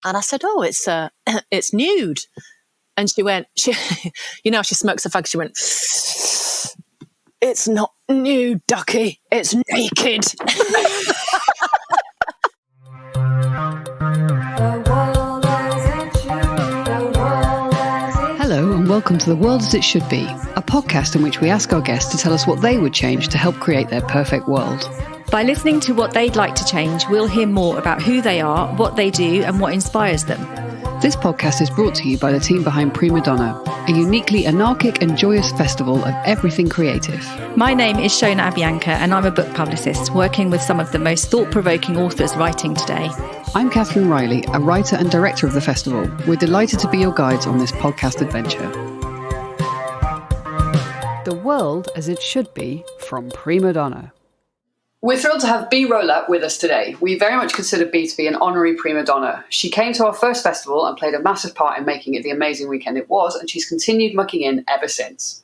And I said, oh, it's it's nude. And she went, she smokes a fag. She went, it's not nude, Ducky. It's naked. Hello and welcome to The World as It Should Be, a podcast in which we ask our guests to tell us what they would change to help create their perfect world. By listening to what they'd like to change, we'll hear more about who they are, what they do, and what inspires them. This podcast is brought to you by the team behind Prima Donna, a uniquely anarchic and joyous festival of everything creative. My name is Shona Abianca, and I'm a book publicist working with some of the most thought-provoking authors writing today. I'm Catherine Riley, a writer and director of the festival. We're delighted to be your guides on this podcast adventure. The World as It Should Be from Prima Donna. We're thrilled to have Bea Rowlatt with us today. We very much consider Bea to be an honorary prima donna. She came to our first festival and played a massive part in making it the amazing weekend it was, and she's continued mucking in ever since.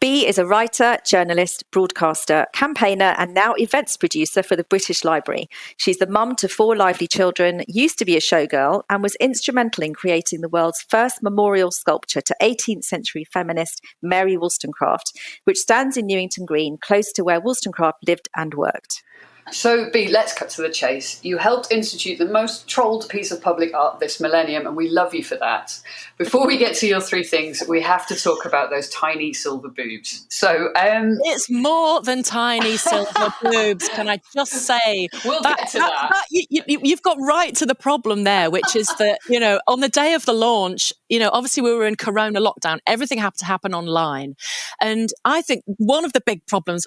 Bea is a writer, journalist, broadcaster, campaigner, and now events producer for the British Library. She's the mum to 4 lively children, used to be a showgirl, and was instrumental in creating the world's first memorial sculpture to 18th century feminist Mary Wollstonecraft, which stands in Newington Green, close to where Wollstonecraft lived and worked. So, Bea, let's cut to the chase. You helped institute the most trolled piece of public art this millennium, and we love you for that. Before we get to your 3 things, we have to talk about those tiny silver boobs. So, it's more than tiny silver boobs, can I just say? We'll get to that. You've got right to the problem there, which is that, on the day of the launch, obviously we were in Corona lockdown. Everything had to happen online. And I think one of the big problems,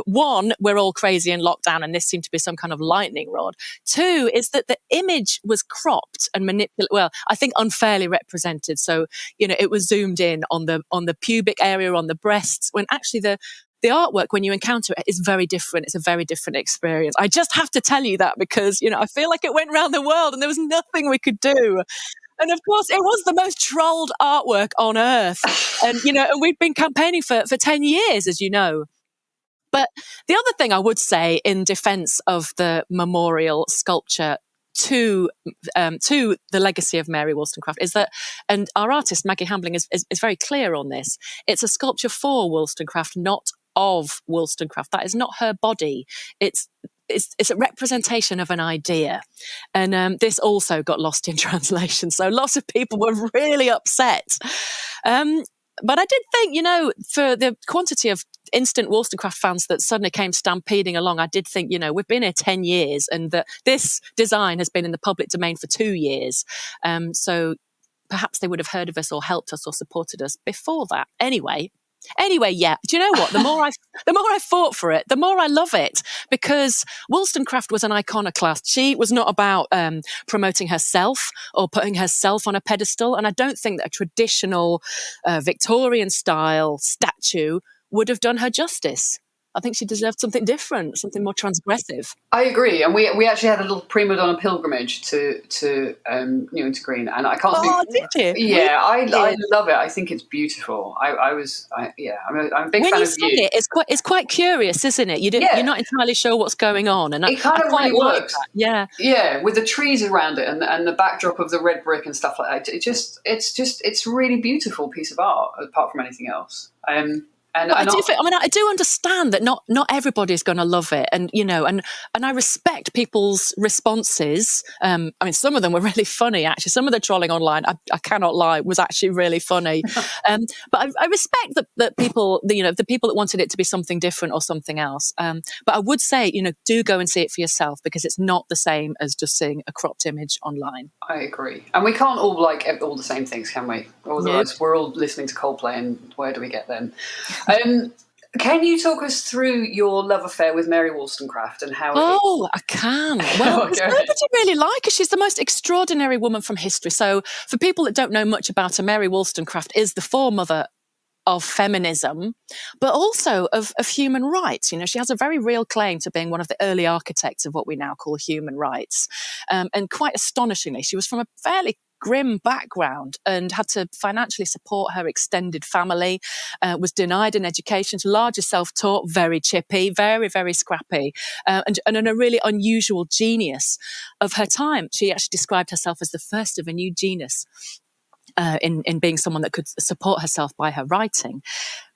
one, we're all crazy in lockdown and this seemed to be some kind of lightning rod. 2 is that the image was cropped and manipulated. Well, I think unfairly represented. So, it was zoomed in on the pubic area, on the breasts, when actually the artwork, when you encounter it, is very different. It's a very different experience. I just have to tell you that because, I feel like it went around the world and there was nothing we could do. And of course, it was the most trolled artwork on earth. And, and we've been campaigning for 10 years, as you know. But the other thing I would say in defense of the memorial sculpture to the legacy of Mary Wollstonecraft is that, and our artist Maggie Hambling is very clear on this, it's a sculpture for Wollstonecraft, not of Wollstonecraft. That is not her body. It's a representation of an idea. And this also got lost in translation. So lots of people were really upset. But I did think, for the quantity of instant Wollstonecraft fans that suddenly came stampeding along, I did think, we've been here 10 years and that this design has been in the public domain for 2 years. So perhaps they would have heard of us or helped us or supported us before that. Anyway, yeah. Do you know what? The more I fought for it, the more I love it, because Wollstonecraft was an iconoclast. She was not about promoting herself or putting herself on a pedestal. And I don't think that a traditional Victorian style statue would have done her justice. I think she deserved something different, something more transgressive. I agree, and we actually had a little prima donna pilgrimage to Newington Green, and I can't. Oh, did you? Yeah, I love it. I think it's beautiful. I'm a big fan of you. It, it's quite curious, isn't it? You're not entirely sure what's going on, and it kind of really works. Like yeah, with the trees around it and the backdrop of the red brick and stuff like that. It's a really beautiful piece of art, apart from anything else. I do understand that not everybody's going to love it, and and I respect people's responses. Some of them were really funny. Actually, some of the trolling online, I cannot lie, was actually really funny. But I respect that people, the people that wanted it to be something different or something else. But I would say, do go and see it for yourself, because it's not the same as just seeing a cropped image online. I agree, and we can't all like all the same things, can we? Otherwise, we're all listening to Coldplay, and where do we get then? Can you talk us through your love affair with Mary Wollstonecraft and how? I can. Well, nobody really like her. She's the most extraordinary woman from history. So, for people that don't know much about her, Mary Wollstonecraft is the foremother of feminism, but also of human rights. She has a very real claim to being one of the early architects of what we now call human rights. And quite astonishingly, she was from a fairly grim background and had to financially support her extended family, was denied an education, largely self-taught, very chippy, very, very scrappy, and a really unusual genius of her time. She actually described herself as the first of a new genus. In being someone that could support herself by her writing.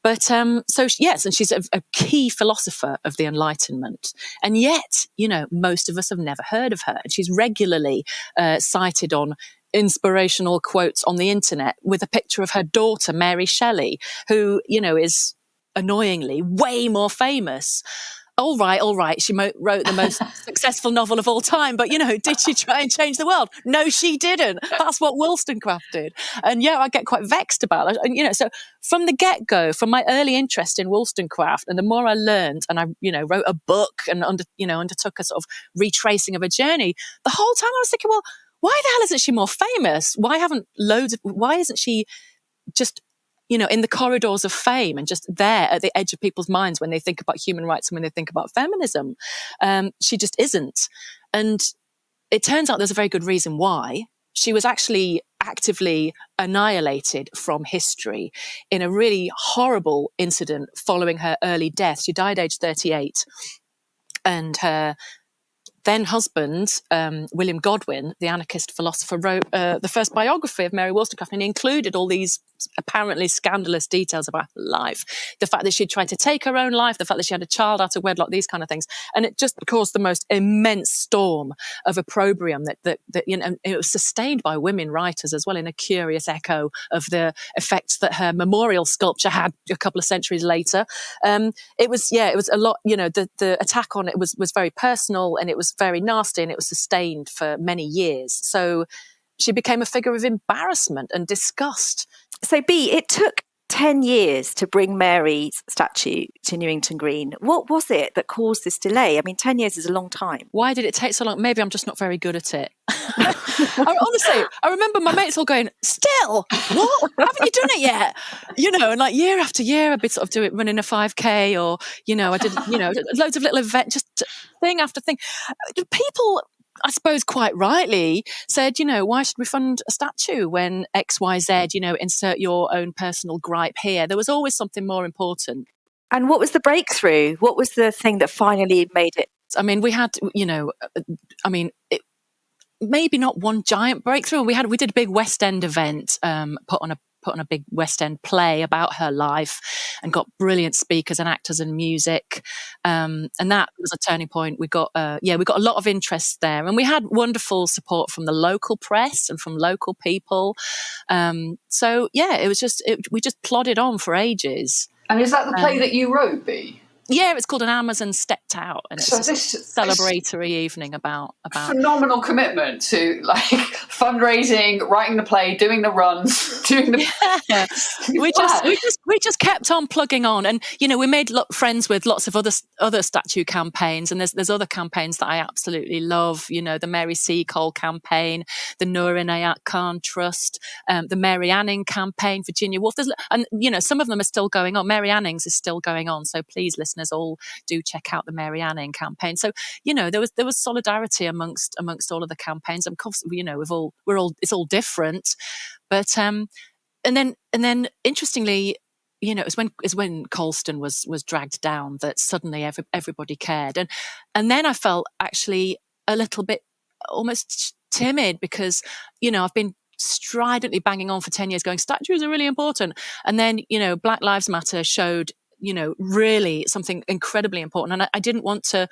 But yes, and she's a key philosopher of the Enlightenment. And yet, most of us have never heard of her. And she's regularly cited on inspirational quotes on the internet with a picture of her daughter, Mary Shelley, who, is annoyingly way more famous. All right. She wrote the most successful novel of all time. But, did she try and change the world? No, she didn't. That's what Wollstonecraft did. And I get quite vexed about it. And, so from the get-go, from my early interest in Wollstonecraft, and the more I learned, and I, wrote a book and undertook a sort of retracing of a journey, the whole time I was thinking, well, why the hell isn't she more famous? Why isn't she just in the corridors of fame and just there at the edge of people's minds when they think about human rights and when they think about feminism? She just isn't. And it turns out there's a very good reason why. She was actually actively annihilated from history in a really horrible incident following her early death. She died aged 38, and her then husband, William Godwin, the anarchist philosopher, wrote the first biography of Mary Wollstonecraft, and he included all these apparently scandalous details about her life. The fact that she'd tried to take her own life, the fact that she had a child out of wedlock, these kind of things. And it just caused the most immense storm of opprobrium that and it was sustained by women writers as well, in a curious echo of the effects that her memorial sculpture had a couple of centuries later. It was a lot, the attack on it was very personal, and it was very nasty, and it was sustained for many years. So she became a figure of embarrassment and disgust. So, B, it took 10 years to bring Mary's statue to Newington Green. What was it that caused this delay? I mean, 10 years is a long time. Why did it take so long? Maybe I'm just not very good at it. Honestly, I remember my mates all going, still? What? Haven't you done it yet? And like year after year, I'd be sort of running a 5K, or, I did, loads of little events, just thing after thing. People, I suppose quite rightly, said, why should we fund a statue when XYZ, insert your own personal gripe here? There was always something more important. And what was the breakthrough? What was the thing that finally made it? I mean, we had, maybe not one giant breakthrough. We did a big West End event, put on a big West End play about her life, and got brilliant speakers and actors and music. And that was a turning point. We got a lot of interest there, and we had wonderful support from the local press and from local people. It was we just plodded on for ages. And is that the play that you wrote, B? Yeah, it's called An Amazon Stepped Out, and it's a celebratory evening about phenomenal commitment to like fundraising, writing the play, doing the runs, doing the. Yeah. we just kept on plugging on, and we made friends with lots of other statue campaigns, and there's other campaigns that I absolutely love. The Mary Seacole campaign, the Noor Inayat Khan Trust, the Mary Anning campaign, Virginia Woolf, and some of them are still going on. Mary Anning's is still going on, so please, listeners, all do check out the Mary Anning campaign. So there was solidarity amongst all of the campaigns. And of course, it's all different, but and then interestingly, it was when Colston was dragged down that suddenly everybody cared, and then I felt actually a little bit almost timid, because I've been stridently banging on for 10 years going, statues are really important, and then Black Lives Matter showed really something incredibly important. And I didn't want to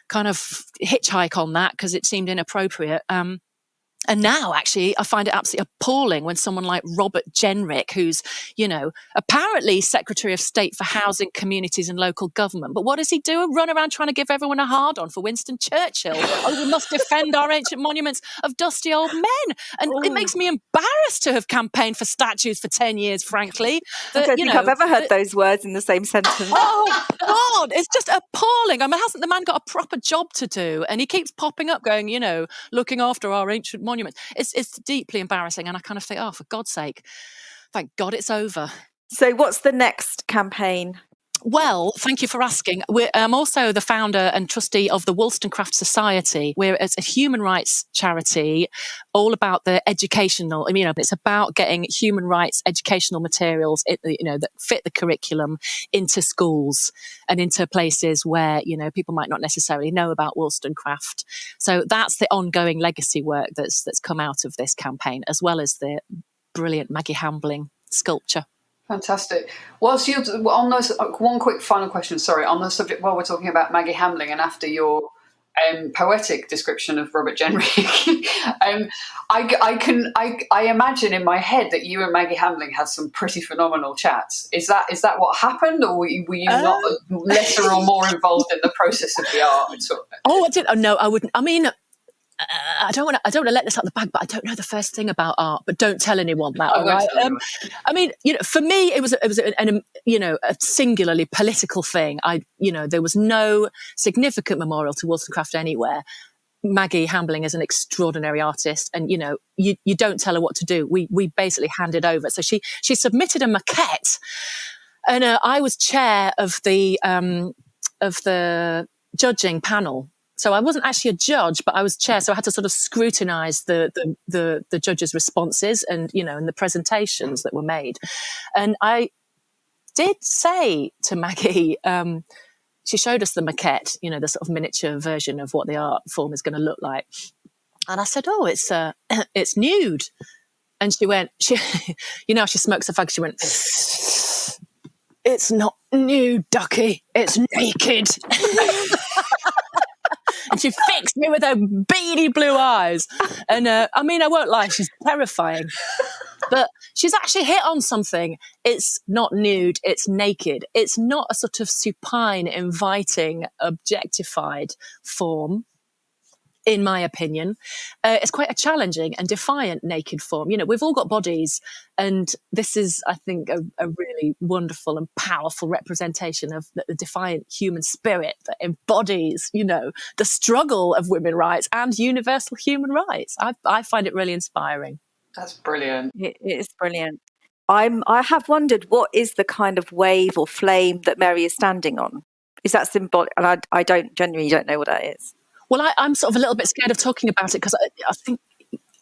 kind of hitchhike on that because it seemed inappropriate. And now, actually, I find it absolutely appalling when someone like Robert Jenrick, who's, apparently Secretary of State for Housing, Communities and Local Government, but what does he do? Run around trying to give everyone a hard-on for Winston Churchill. We must defend our ancient monuments of dusty old men. And it makes me embarrassed to have campaigned for statues for 10 years, frankly. I don't think I've ever heard those words in the same sentence. Oh, God, it's just appalling. I mean, hasn't the man got a proper job to do? And he keeps popping up going, looking after our ancient monuments. It's deeply embarrassing, and I kind of think, oh, for God's sake, thank God it's over. So what's the next campaign? Well, thank you for asking. I'm also the founder and trustee of the Wollstonecraft Society. It's a human rights charity all about the educational. I mean, it's about getting human rights educational materials, that fit the curriculum into schools and into places where, people might not necessarily know about Wollstonecraft. So that's the ongoing legacy work that's come out of this campaign, as well as the brilliant Maggie Hambling sculpture. Fantastic. Whilst you're on those, one quick final question, sorry, on the subject, while we're talking about Maggie Hambling and after your poetic description of Robert Jenrick, I imagine in my head that you and Maggie Hambling had some pretty phenomenal chats. Is that what happened, or were you not lesser or more involved in the process of the art? Oh, I did. Oh, no, I wouldn't. I mean, I don't want to let this out the bag, but I don't know the first thing about art. But don't tell anyone that. I won't tell anyone. I mean, for me, it was a singularly political thing. There was no significant memorial to Wollstonecraft anywhere. Maggie Hambling is an extraordinary artist, and you don't tell her what to do. We basically handed over. So she submitted a maquette, and I was chair of the judging panel. So I wasn't actually a judge, but I was chair. So I had to sort of scrutinize the judges' responses and, and the presentations that were made. And I did say to Maggie, she showed us the maquette, the sort of miniature version of what the art form is going to look like. And I said, oh, it's nude. And she went, she smokes a fag. She went, it's not nude, Ducky. It's naked. And she fixed me with her beady blue eyes. And I won't lie, she's terrifying. But she's actually hit on something. It's not nude, it's naked. It's not a sort of supine, inviting, objectified form, in my opinion. It's quite a challenging and defiant naked form. We've all got bodies, and this is, I think, a really wonderful and powerful representation of the defiant human spirit that embodies, the struggle of women's rights and universal human rights. I find it really inspiring. That's brilliant. It is brilliant. I have wondered, what is the kind of wave or flame that Mary is standing on? Is that symbolic? And I genuinely don't know what that is. Well, I'm sort of a little bit scared of talking about it because I think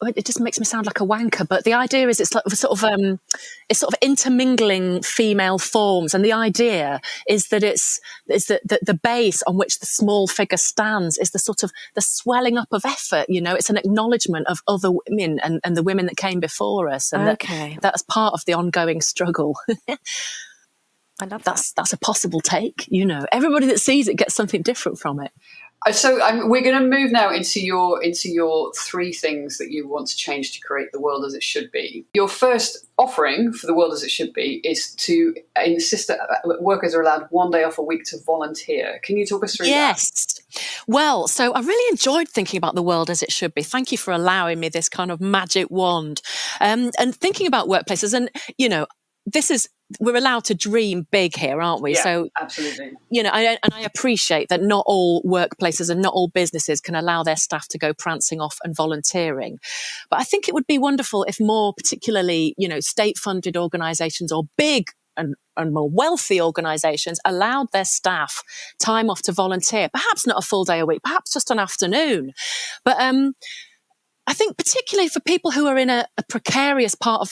it just makes me sound like a wanker. But the idea is it's sort of intermingling female forms, and the idea is that it's the base on which the small figure stands is the sort of the swelling up of effort. It's an acknowledgement of other women and the women that came before us, and that's part of the ongoing struggle. I love that. That's a possible take. Everybody that sees it gets something different from it. So we're going to move now into your three things that you want to change to create the world as it should be. Your first offering for the world as it should be is to insist that workers are allowed 1 day off a week to volunteer. Can you talk us through that? Yes. Well, so I really enjoyed thinking about the world as it should be. Thank you for allowing me this kind of magic wand. And thinking about workplaces, and, we're allowed to dream big here, aren't we? Yeah, so absolutely. I appreciate that not all workplaces and not all businesses can allow their staff to go prancing off and volunteering. But I think it would be wonderful if more, particularly, state-funded organisations or big and more wealthy organisations allowed their staff time off to volunteer. Perhaps not a full day a week, perhaps just an afternoon. But I think particularly for people who are in a precarious part of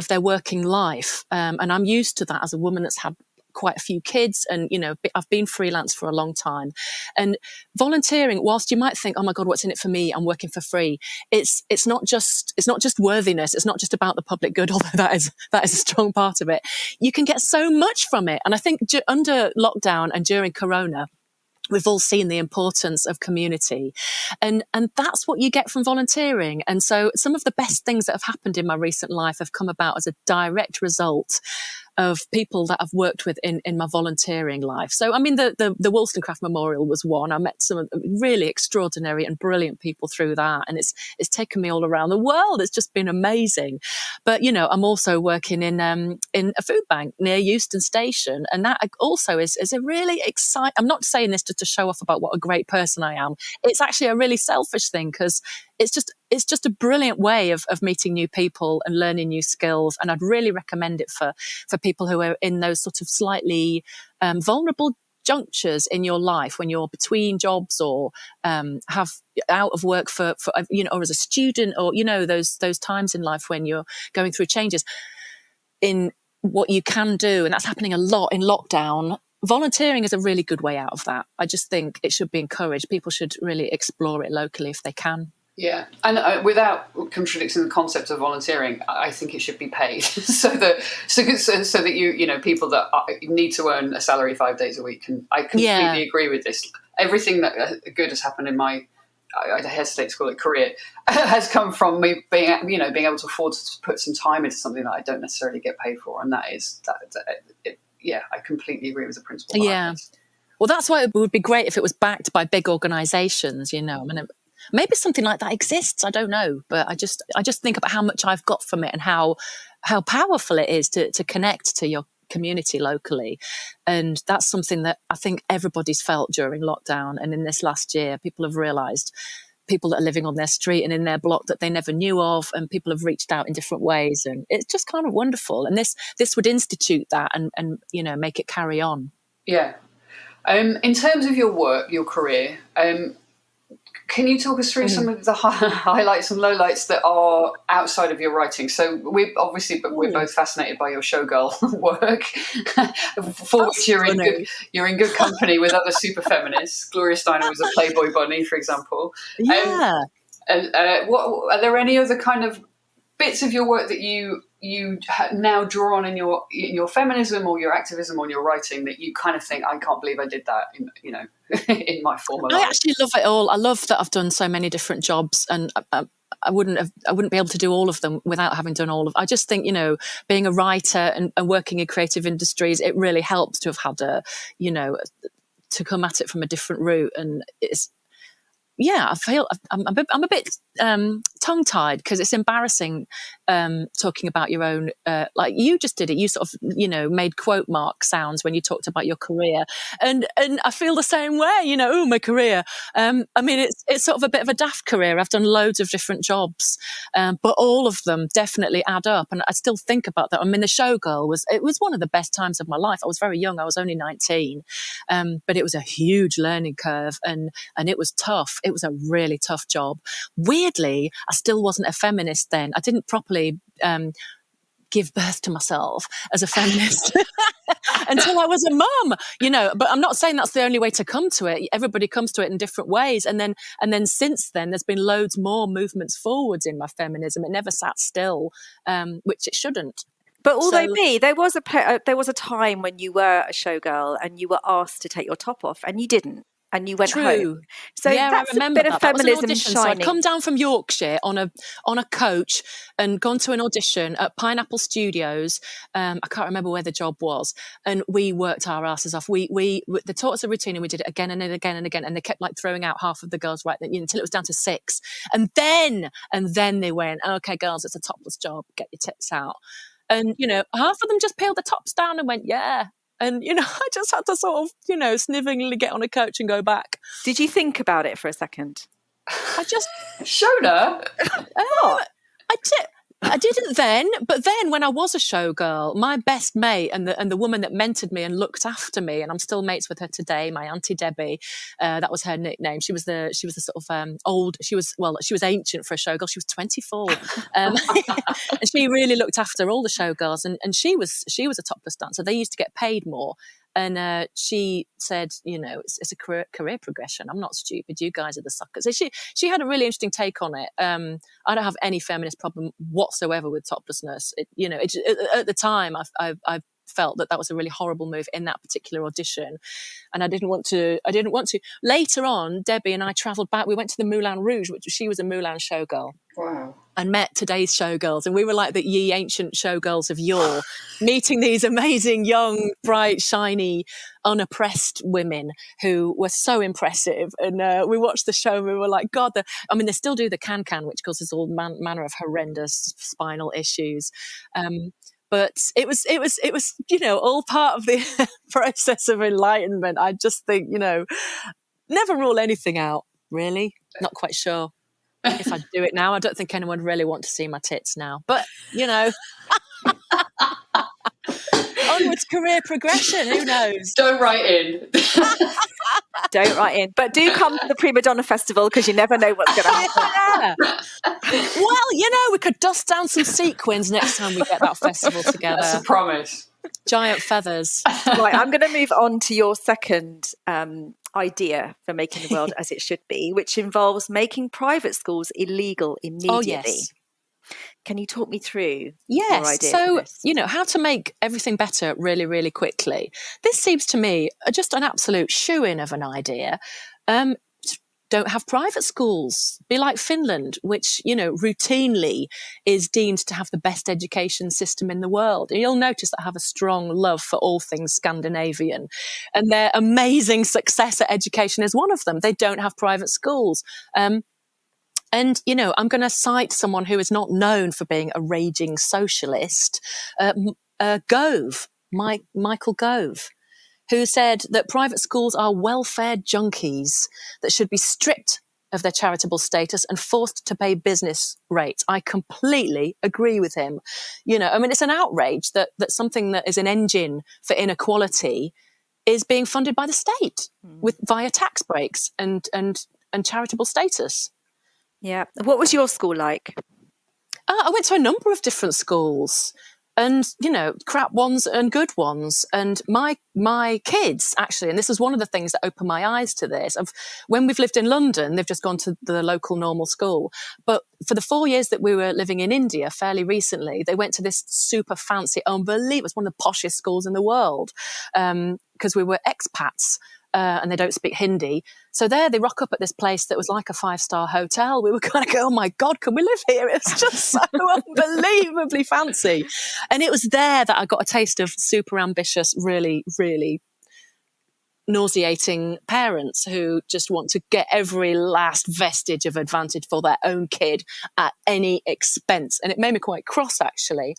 their working life, and I'm used to that as a woman that's had quite a few kids, and I've been freelance for a long time, and volunteering, whilst you might think, oh my God, what's in it for me? I'm working for free. It's not just worthiness. It's not just about the public good, although that is a strong part of it. You can get so much from it, and I think under lockdown and during Corona, we've all seen the importance of community, and that's what you get from volunteering. And so some of the best things that have happened in my recent life have come about as a direct result of people that I've worked with in my volunteering life. So, the Wollstonecraft Memorial was one. I met some really extraordinary and brilliant people through that, and it's taken me all around the world. It's just been amazing. But, I'm also working in a food bank near Euston Station, and that also is a really exciting. I'm not saying this just to show off about what a great person I am. It's actually a really selfish thing, because it's it's just a brilliant way of meeting new people and learning new skills. And I'd really recommend it for people who are in those sort of slightly vulnerable junctures in your life when you're between jobs or have out of work for or as a student, or those times in life when you're going through changes in what you can do. And that's happening a lot in lockdown. Volunteering is a really good way out of that. I just think it should be encouraged. People should really explore it locally if they can. Yeah, and without contradicting the concept of volunteering, I think it should be paid so that people that need to earn a salary 5 days a week. And I completely agree with this. Everything that good has happened in my, I hesitate to call it career, has come from me being able to afford to put some time into something that I don't necessarily get paid for, and that is that. Yeah, I completely agree with the principle. Yeah, well, that's why it would be great if it was backed by big organisations. I mean. Maybe something like that exists. I don't know, but I just think about how much I've got from it and how powerful it is to connect to your community locally. And that's something that I think everybody's felt during lockdown. And in this last year, people have realised people that are living on their street and in their block that they never knew of, and people have reached out in different ways. And it's just kind of wonderful. And this would institute that and make it carry on. Yeah. In terms of your work, your career, can you talk us through some of the highlights and lowlights that are outside of your writing? So we're both fascinated by your showgirl work, for which you're in good company with other super feminists. Gloria Steinem was a Playboy bunny, for example. Yeah. What are there any other kind of bits of your work that you now draw on in your feminism or your activism or your writing that you kind of think, I can't believe I did that in my former life? I actually love it all. I love that I've done so many different jobs, and I wouldn't be able to do all of them without having done all of. I just think being a writer and working in creative industries, it really helps to have had to come at it from a different route, and it's. Yeah, I feel I'm a bit tongue-tied because it's embarrassing talking about your own, like you just did it. You sort of, made quote mark sounds when you talked about your career, and I feel the same way. Oh, my career. I mean, it's sort of a bit of a daft career. I've done loads of different jobs, but all of them definitely add up. And I still think about that. I mean, the showgirl was one of the best times of my life. I was very young. I was only 19, but it was a huge learning curve, and it was tough. It was a really tough job. Weirdly, I still wasn't a feminist then. I didn't properly give birth to myself as a feminist until I was a mum, but I'm not saying that's the only way to come to it. Everybody comes to it in different ways. And then since then, there's been loads more movements forwards in my feminism. It never sat still, which it shouldn't. But there was a time when you were a showgirl and you were asked to take your top off and you didn't. And you went home. So yeah, that's I remember a bit of feminism shining. So I'd come down from Yorkshire on a coach and gone to an audition at Pineapple Studios. I can't remember where the job was, and we worked our asses off. They taught us a routine, and we did it again and again and again. And they kept throwing out half of the girls until it was down to 6. And then they went, "Okay, girls, it's a topless job. Get your tits out." And half of them just peeled the tops down and went, "Yeah." And, I just had to sort of, snivelingly get on a coach and go back. Did you think about it for a second? I just... Shona? I didn't then, but then when I was a showgirl, my best mate and the woman that mentored me and looked after me, and I'm still mates with her today, my Auntie Debbie, that was her nickname. She was the sort of old. She was ancient for a showgirl. She was 24, and she really looked after all the showgirls. And she was a topless dancer. They used to get paid more. And she said, it's a career progression. I'm not stupid. You guys are the suckers. So she had a really interesting take on it. I don't have any feminist problem whatsoever with toplessness. At the time, I felt that was a really horrible move in that particular audition, and I didn't want to. Later on, Debbie and I travelled back. We went to the Moulin Rouge, which she was a Moulin showgirl. Wow. And met today's showgirls, and we were like the ye ancient showgirls of yore, meeting these amazing, young, bright, shiny, unoppressed women who were so impressive. And we watched the show and we were like, God, they still do the can-can, which causes all manner of horrendous spinal issues. But it was, all part of the process of enlightenment. I just think, never rule anything out, really. Not quite sure. If I do it now, I don't think anyone would really want to see my tits now. But, onwards career progression, who knows? Don't write in. Don't write in. But do come to the Prima Donna Festival, because you never know what's going to happen. Yeah. Well, we could dust down some sequins next time we get that festival together. That's a promise. Giant feathers. Right, I'm going to move on to your second idea for making the world as it should be, which involves making private schools illegal immediately. Oh, yes. Can you talk me through your idea so, for this? How to make everything better really, really quickly. This seems to me just an absolute shoo-in of an idea. Don't have private schools. Be like Finland, which, routinely is deemed to have the best education system in the world. And you'll notice that I have a strong love for all things Scandinavian. And their amazing success at education is one of them. They don't have private schools. And, I'm going to cite someone who is not known for being a raging socialist, Gove, Michael Gove, who said that private schools are welfare junkies that should be stripped of their charitable status and forced to pay business rates. I completely agree with him. It's an outrage that something that is an engine for inequality is being funded by the state via tax breaks and charitable status. Yeah. What was your school like? I went to a number of different schools. And, crap ones and good ones. And my kids, actually, and this is one of the things that opened my eyes to this, when we've lived in London, they've just gone to the local normal school. But for the 4 years that we were living in India, fairly recently, they went to this super fancy, unbelievable, it was one of the poshest schools in the world, because we were expats. And they don't speak Hindi. So there they rock up at this place that was like a 5-star hotel. We were kind of going, oh my God, can we live here? It's just so unbelievably fancy. And it was there that I got a taste of super ambitious, really, really nauseating parents who just want to get every last vestige of advantage for their own kid at any expense. And it made me quite cross, actually.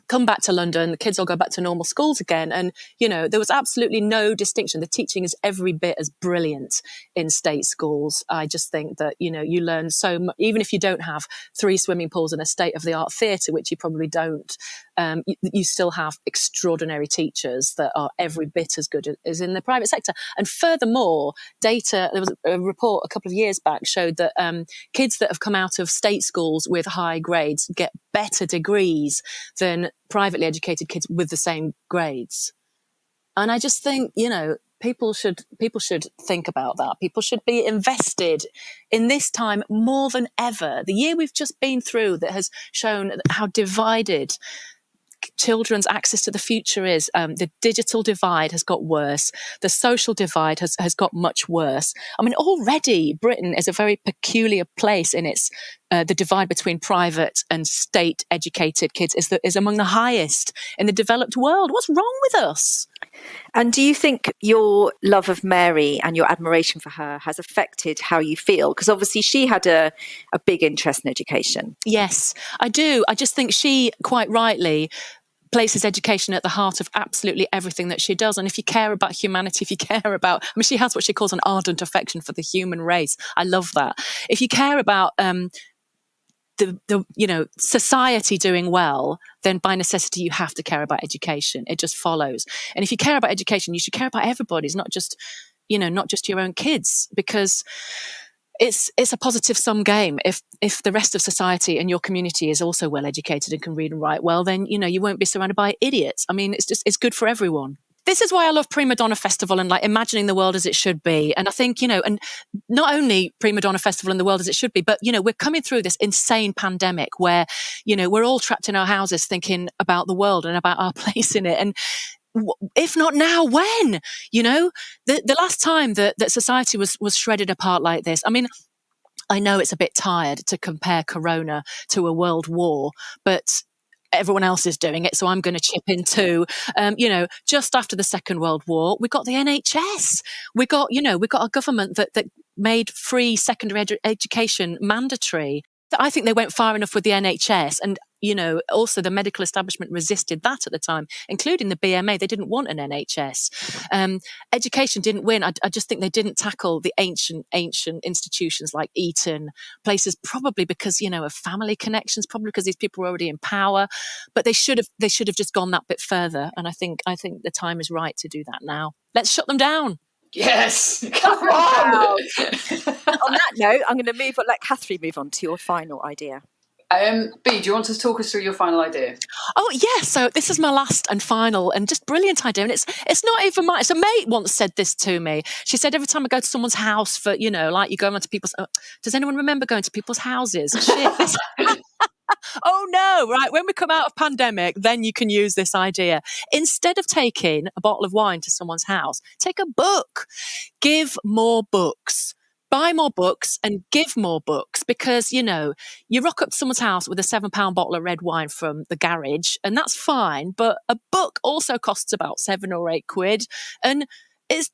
Come back to London, the kids all go back to normal schools again. And, there was absolutely no distinction. The teaching is every bit as brilliant in state schools. I just think that, you learn so much, even if you don't have 3 swimming pools and a state-of-the-art theatre, which you probably don't, you still have extraordinary teachers that are every bit as good as in the private sector. And furthermore, there was a report a couple of years back showed that kids that have come out of state schools with high grades get better degrees than privately educated kids with the same grades. And I just think, people should think about that. People should be invested in this time more than ever. The year we've just been through that has shown how divided children's access to the future is. The digital divide has got worse. The social divide has got much worse. I mean, already Britain is a very peculiar place in its the divide between private and state educated kids is among the highest in the developed world. What's wrong with us? And do you think your love of Mary and your admiration for her has affected how you feel? Because obviously she had a big interest in education. Yes, I do. I just think she, quite rightly, places education at the heart of absolutely everything that she does. And if you care about humanity, if you care about, she has what she calls an ardent affection for the human race. I love that. If you care about the society doing well, then by necessity you have to care about education. It just follows. And if you care about education, you should care about everybody's, not just your own kids, because it's a positive sum game. If the rest of society and your community is also well educated and can read and write well, then you won't be surrounded by idiots. It's good for everyone. This is why I love Prima Donna Festival and imagining the world as it should be. And I think, and not only Prima Donna Festival and the world as it should be, but, we're coming through this insane pandemic where, we're all trapped in our houses thinking about the world and about our place in it. And if not now, when? The last time that society was shredded apart like this, I know it's a bit tired to compare Corona to a world war, but everyone else is doing it, so I'm going to chip in too. Just after the Second World War, we got the NHS. We got a government that made free secondary education mandatory. I think they went far enough with the NHS, and also the medical establishment resisted that at the time, including the BMA. They didn't want an NHS. Education didn't win. I just think they didn't tackle the ancient institutions like Eton, places probably because, of family connections, probably because these people were already in power. But they should have just gone that bit further. And I think the time is right to do that now. Let's shut them down. Yes, come on. On that note, I'm going to let Catherine move on to your final idea. B, do you want to talk us through your final idea? Oh, yeah. So this is my last and final and just brilliant idea. And it's not even mine. So a mate once said this to me. She said, every time I go to someone's house for, like you go onto people's... does anyone remember going to people's houses? Shit. Oh, no. Right. When we come out of pandemic, then you can use this idea. Instead of taking a bottle of wine to someone's house, take a book. Give more books. Buy more books and give more books because, you rock up to someone's house with a £7 bottle of red wine from the garage and that's fine. But a book also costs about £7 or £8 and it's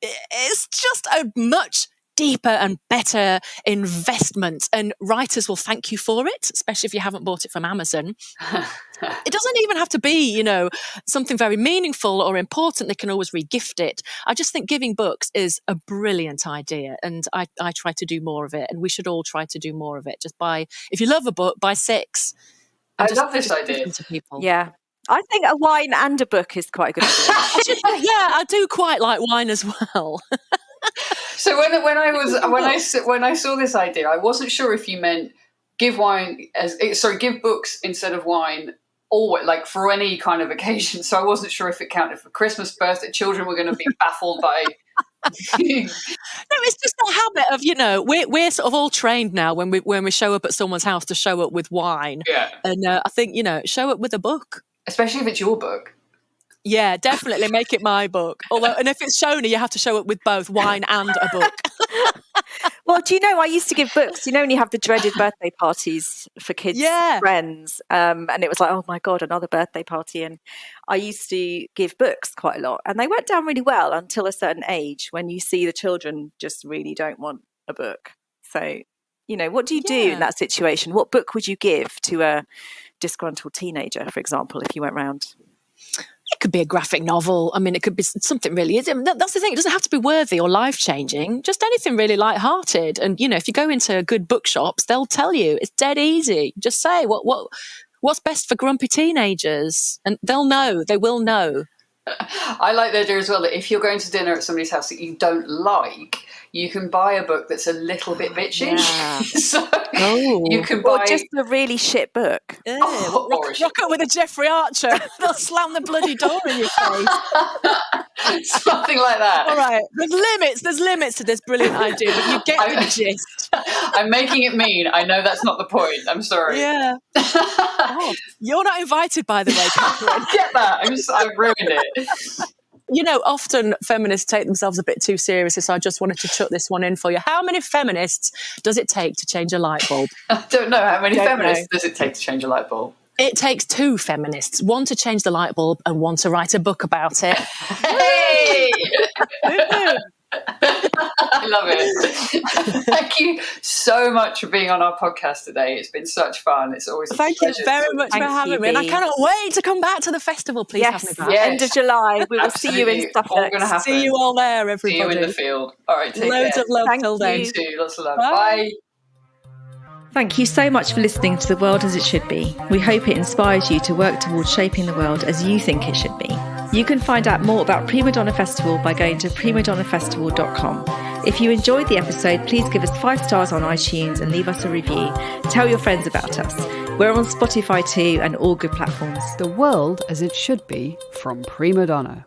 just a much deeper and better investment and writers will thank you for it, especially if you haven't bought it from Amazon. It doesn't even have to be, something very meaningful or important. They can always re-gift it. I just think giving books is a brilliant idea and I try to do more of it and we should all try to do more of it. Just if you love a book, buy 6. I love this idea. To people. Yeah. I think a wine and a book is quite a good idea. Yeah, I do quite like wine as well. So when I saw this idea, I wasn't sure if you meant give books instead of wine, or like for any kind of occasion. So I wasn't sure if it counted for Christmas, birthday. Children were going to be baffled by. No, it's just a habit of we're sort of all trained now when we show up at someone's house to show up with wine. Yeah, and I think show up with a book, especially if it's your book. Yeah, definitely make it my book. And if it's Shona, you have to show up with both wine and a book. Well, do you know, I used to give books, when you have the dreaded birthday parties for kids, friends, and it was like, oh my God, another birthday party. And I used to give books quite a lot and they went down really well until a certain age when you see the children just really don't want a book. So, what do you do in that situation? What book would you give to a disgruntled teenager, for example, if you went round? It could be a graphic novel. I mean, it could be something really. That's the thing. It doesn't have to be worthy or life-changing. Just anything really light-hearted. And, if you go into good bookshops, they'll tell you. It's dead easy. Just say what's best for grumpy teenagers. And they'll know. They will know. I like the idea as well that if you're going to dinner at somebody's house that you don't like, you can buy a book that's a little bit bitchy. Yeah. So you can buy... Or just a really shit book. Rock up with a Jeffrey Archer. They'll slam the bloody door in your face. Something like that. All right. There's limits to this brilliant idea, but you get the gist. I'm making it mean. I know that's not the point. I'm sorry. Yeah. Oh, you're not invited, by the way, Catherine. I get that. I've ruined it. Often feminists take themselves a bit too seriously, so I just wanted to chuck this one in for you. How many feminists does it take to change a light bulb? I don't know. How many feminists does it take to change a light bulb? It takes 2 feminists, one to change the light bulb and one to write a book about it. Hey! I love it. Thank you so much for being on our podcast today. It's been such fun. It's always a pleasure. Thank you very much for having me. And I cannot wait to come back to the festival. Please have me back. Yes. End of July. We will see you in Suffolk. See you all there, everybody. See you in the field. All right, take Loads care. of love till then. You too. Lots of love. Bye. Thank you so much for listening to The World As It Should Be. We hope it inspires you to work towards shaping the world as you think it should be. You can find out more about Prima Donna Festival by going to primadonnafestival.com. If you enjoyed the episode, please give us 5 stars on iTunes and leave us a review. Tell your friends about us. We're on Spotify too and all good platforms. The World As It Should Be from Prima Donna.